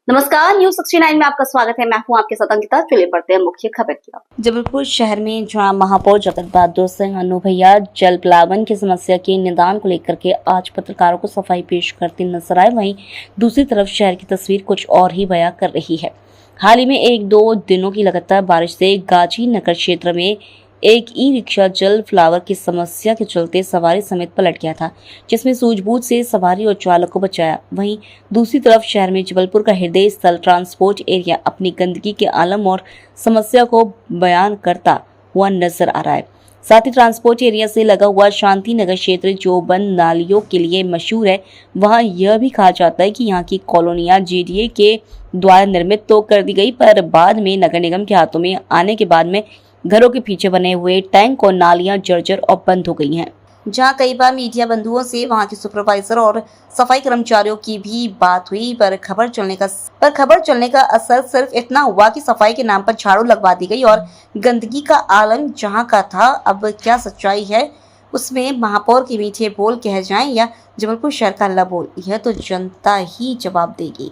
नमस्कार, न्यूज 69 में आपका स्वागत है। मैं हूं आपके साथ अंकिता। चलिए बढ़ते हैं मुख्य खबर की ओर। जबलपुर शहर में जहां महापौर जगत बहादुर सिंह अन्नू भैया जल प्लावन की समस्या के निदान को लेकर के आज पत्रकारों को सफाई पेश करते नजर आए, वहीं दूसरी तरफ शहर की तस्वीर कुछ और ही बयां कर रही है। हाल ही में 1-2 दिनों की लगातार बारिश से गाजी नगर क्षेत्र में एक ई रिक्शा जल फ्लावर की समस्या के चलते सवारी समेत पलट गया था, जिसमें सूझबूझ से सवारी और चालक को बचाया। वहीं दूसरी तरफ शहर में जबलपुर का हृदय स्थल ट्रांसपोर्ट एरिया अपनी गंदगी के आलम और समस्या को बयान करता हुआ नजर आ रहा है। साथ ही ट्रांसपोर्ट एरिया से लगा हुआ शांति नगर क्षेत्र जो बंद नालियों के लिए मशहूर है, वहां यह भी कहा जाता है कि यहाँ की कॉलोनियां जेडीए के द्वारा निर्मित तो कर दी गई, पर बाद में नगर निगम के हाथों में आने के बाद में घरों के पीछे बने हुए टैंक और नालियां जर्जर और बंद हो गई हैं। जहां कई बार मीडिया बंधुओं से वहां के सुपरवाइजर और सफाई कर्मचारियों की भी बात हुई, पर खबर चलने का असर सिर्फ इतना हुआ कि सफाई के नाम पर झाड़ू लगवा दी गई और गंदगी का आलम जहां का था। अब क्या सच्चाई है उसमें महापौर के मीठे बोल कह जाएं या जबलपुर शहर का लबोल, यह तो जनता ही जवाब देगी।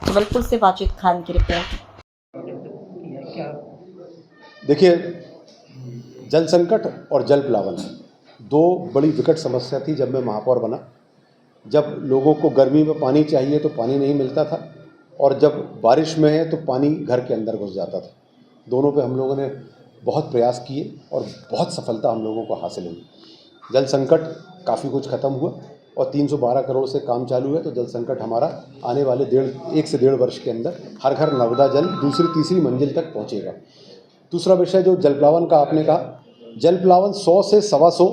जबलपुर से वाजिद खान की रिपोर्ट। देखिए, जल संकट और जल प्लावन दो बड़ी विकट समस्या थी जब मैं महापौर बना। जब लोगों को गर्मी में पानी चाहिए तो पानी नहीं मिलता था, और जब बारिश में है तो पानी घर के अंदर घुस जाता था। दोनों पे हम लोगों ने बहुत प्रयास किए और बहुत सफलता हम लोगों को हासिल हुई। जल संकट काफ़ी कुछ ख़त्म हुआ और 312 करोड़ से काम चालू है, तो जल संकट हमारा आने वाले 1 से 1.5 वर्ष के अंदर हर घर नर्मदा जल दूसरी तीसरी मंजिल तक पहुँचेगा। दूसरा विषय जो जल प्लावन का आपने कहा, जल प्लावन 100 से 125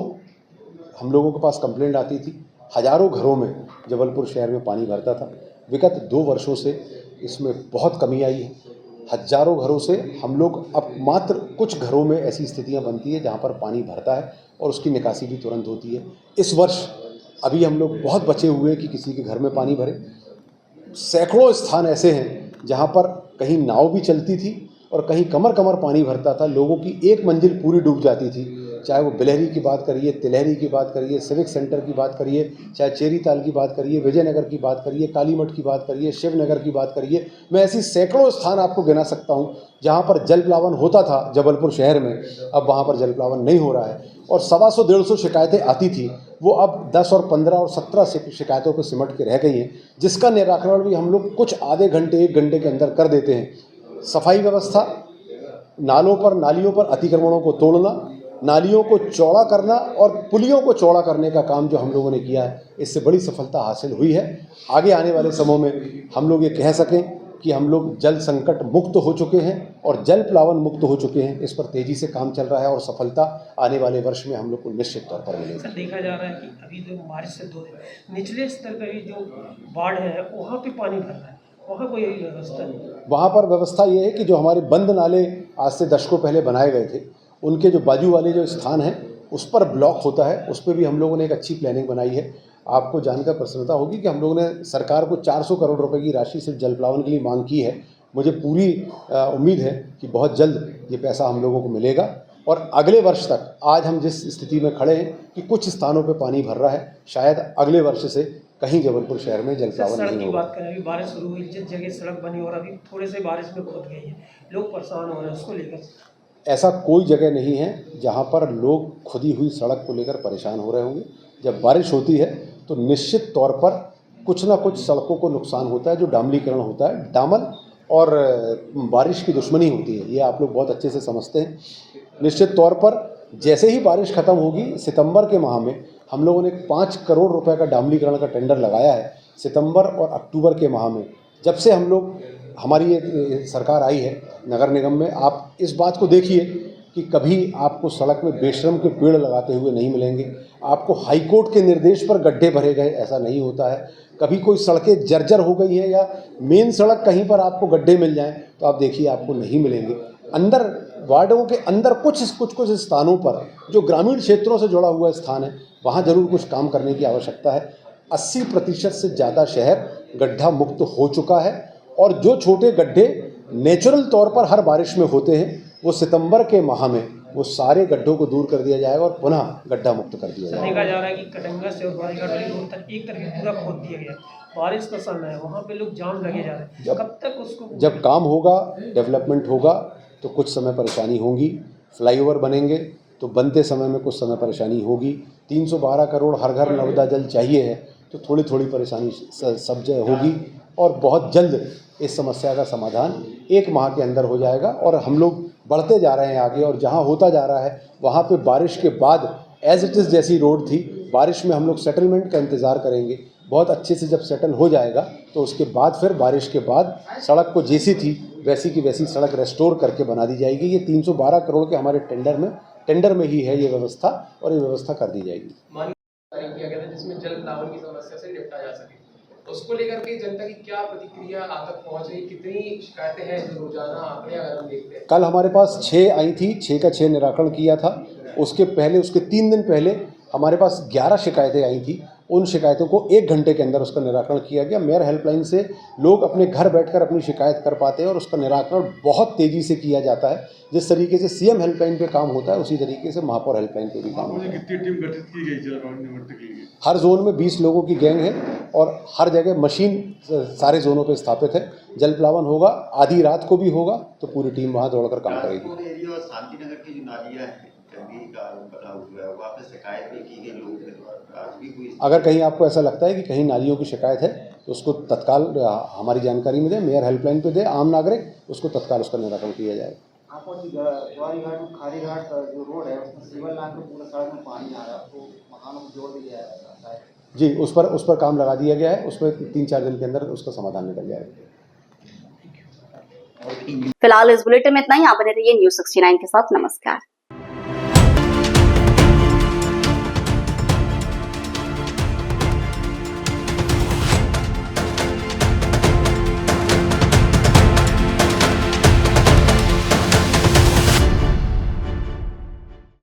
हम लोगों के पास कंप्लेंट आती थी। हजारों घरों में जबलपुर शहर में पानी भरता था। विगत 2 वर्षों से इसमें बहुत कमी आई है। हजारों घरों से हम लोग अब मात्र कुछ घरों में ऐसी स्थितियां बनती है जहां पर पानी भरता है और उसकी निकासी भी तुरंत होती है। इस वर्ष अभी हम लोग बहुत बचे हुए कि किसी के घर में पानी भरे। सैकड़ों स्थान ऐसे हैं जहां पर कहीं नाव भी चलती थी और कहीं कमर कमर पानी भरता था। लोगों की एक मंजिल पूरी डूब जाती थी, चाहे वो बिलहरी की बात करिए, तिलहरी की बात करिए, सिविक सेंटर की बात करिए, चाहे चेरीताल की बात करिए, विजयनगर की बात करिए, कालीमठ की बात करिए, शिवनगर की बात करिए। मैं ऐसी सैकड़ों स्थान आपको गिना सकता हूँ जहाँ पर जल प्लावन होता था जबलपुर शहर में। अब वहाँ पर जल प्लावन नहीं हो रहा है और 125-150 शिकायतें आती थी, वो अब 10 और 15 और 17 शिकायतों पर सिमट के रह गई हैं, जिसका निराकरण भी हम लोग कुछ आधे घंटे 1 घंटे के अंदर कर देते हैं। सफाई व्यवस्था, नालों पर नालियों पर अतिक्रमणों को तोड़ना, नालियों को चौड़ा करना और पुलियों को चौड़ा करने का काम जो हम लोगों ने किया है, इससे बड़ी सफलता हासिल हुई है। आगे आने वाले समय में हम लोग ये कह सकें कि हम लोग जल संकट मुक्त हो चुके हैं और जल प्लावन मुक्त हो चुके हैं। इस पर तेजी से काम चल रहा है और सफलता आने वाले वर्ष में हम लोग को निश्चित तौर पर मिलेगी। सर, देखा जा रहा है कि अभी जो बारिश से 2 दिन निचले स्तर का भी जो बाढ़ है वहाँ पे पानी भर रहा है, वहाँ कोई व्यवस्था नहीं। वहाँ पर व्यवस्था ये है कि जो हमारे बंद नाले आज से दशकों पहले बनाए गए थे, उनके जो बाजू वाले जो स्थान हैं उस पर ब्लॉक होता है, उस पर भी हम लोगों ने एक अच्छी प्लानिंग बनाई है। आपको जानकर प्रसन्नता होगी कि हम लोगों ने सरकार को 400 करोड़ रुपए की राशि सिर्फ जल प्लावन के लिए मांग की है। मुझे पूरी उम्मीद है कि बहुत जल्द ये पैसा हम लोगों को मिलेगा और अगले वर्ष तक, आज हम जिस स्थिति में खड़े हैं कि कुछ स्थानों पे पानी भर रहा है, शायद अगले वर्ष से कहीं जबलपुर शहर में जल प्लावन नहीं होगा। बात करें, अभी बारिश शुरू हुई, जिस जगह सड़क बनी और अभी थोड़े से बारिश में खुद गई है, लोग परेशान हो रहे हैं उसको लेकर। ऐसा कोई जगह नहीं है जहाँ पर लोग खुदी हुई सड़क को लेकर परेशान हो रहे होंगे। जब बारिश होती है तो निश्चित तौर पर कुछ ना कुछ सड़कों को नुकसान होता है, जो डामलीकरण होता है। डामर और बारिश की दुश्मनी होती है, ये आप लोग बहुत अच्छे से समझते हैं। निश्चित तौर पर जैसे ही बारिश ख़त्म होगी, सितंबर के माह में हम लोगों ने 5 करोड़ रुपए का डामलीकरण का टेंडर लगाया है। सितंबर और अक्टूबर के माह में, जब से हम लोग, हमारी ये सरकार आई है नगर निगम में, आप इस बात को देखिए कि कभी आपको सड़क में बेशर्म के पेड़ लगाते हुए नहीं मिलेंगे। आपको हाईकोर्ट के निर्देश पर गड्ढे भरे गए, ऐसा नहीं होता है। कभी कोई सड़कें जर्जर हो गई हैं या मेन सड़क कहीं पर आपको गड्ढे मिल जाएं तो आप देखिए आपको नहीं मिलेंगे। अंदर वार्डों के अंदर कुछ स्थानों पर जो ग्रामीण क्षेत्रों से जुड़ा हुआ स्थान है, वहाँ ज़रूर कुछ काम करने की आवश्यकता है। 80% से ज़्यादा शहर गड्ढा मुक्त हो चुका है और जो छोटे गड्ढे नेचुरल तौर पर हर बारिश में होते हैं, वो सितंबर के माह में वो सारे गड्ढों को दूर कर दिया जाएगा और पुनः गड्ढा मुक्त कर दिया जाएगा। देखा जा रहा है कि कटंगा से और बारीघाट वाली रोड तक एक तरफ पूरा खोद दिया गया है। बारिश का समय है, वहाँ पे लोग जाम लगे जा रहे हैं। कब तक उसको जब काम होगा, डेवलपमेंट होगा तो कुछ समय परेशानी होगी। फ्लाईओवर बनेंगे तो बनते समय में कुछ समय परेशानी होगी। 312 करोड़ हर घर नर्मदा जल चाहिए है तो थोड़ी थोड़ी परेशानी सब जगह होगी और बहुत जल्द इस समस्या का समाधान 1 माह के अंदर हो जाएगा। और हम लोग बढ़ते जा रहे हैं आगे और जहाँ होता जा रहा है वहाँ पे बारिश के बाद एज इट इज़ जैसी रोड थी, बारिश में हम लोग सेटलमेंट का इंतज़ार करेंगे। बहुत अच्छे से जब सेटल हो जाएगा तो उसके बाद फिर बारिश के बाद सड़क को जैसी थी वैसी की वैसी सड़क रेस्टोर करके बना दी जाएगी। ये 312 करोड़ के हमारे टेंडर में ही है ये व्यवस्था और ये व्यवस्था कर दी जाएगी। किया गया था जिसमें जल प्लावन की समस्या से निपटा जा सके, उसको लेकर के जनता की क्या प्रतिक्रिया आप तक पहुंच रही, कितनी शिकायतें हैं जो रोजाना आंकड़े अगर हम देखते हैं? कल हमारे पास 6 आई थी, 6 का 6 निराकरण किया था। उसके 3 दिन पहले हमारे पास 11 शिकायतें आई थी। उन शिकायतों को 1 घंटे के अंदर उसका निराकरण किया गया। मेयर हेल्पलाइन से लोग अपने घर बैठकर अपनी शिकायत कर पाते हैं और उसका निराकरण बहुत तेज़ी से किया जाता है। जिस तरीके से सीएम हेल्पलाइन पे काम होता है उसी तरीके से महापौर हेल्पलाइन पे भी काम होता है। कितनी टीम गठित की गई जल प्लावन निवृत्ति के लिए? हर जोन में 20 लोगों की गैंग है और हर जगह मशीन सारे जोनों पे स्थापित है। जल प्लावन होगा, आधी रात को भी होगा तो पूरी टीम वहाँ दौड़कर काम करेगी। एरिया और शांतिनगर की जो नालियाँ हैं गंदगी का बना हुआ है, वहाँ पे शिकायत भी की गई लोगों के द्वारा। आज भी कोई अगर कहीं आपको ऐसा लगता है कि कहीं नालियों की शिकायत है तो उसको तत्काल हमारी जानकारी में दें, मेयर हेल्पलाइन पे दें, आम नागरिक उसको तत्काल उसका निराकरण किया जाए। आपको जवारी घाट खारी घाट जो रोड है उसमें सिविल लाइन पे पूरा सड़क में पानी आ रहा है, तो मकानों को जोड़ दिया जाता है। जी, उस पर काम लगा दिया गया है। उसमें 3-4 दिन के अंदर उसका समाधान निकल जाएगा। फिलहाल इस बुलेटिन में इतना ही। आप बने रहिए न्यूज़ 69 के साथ। नमस्कार।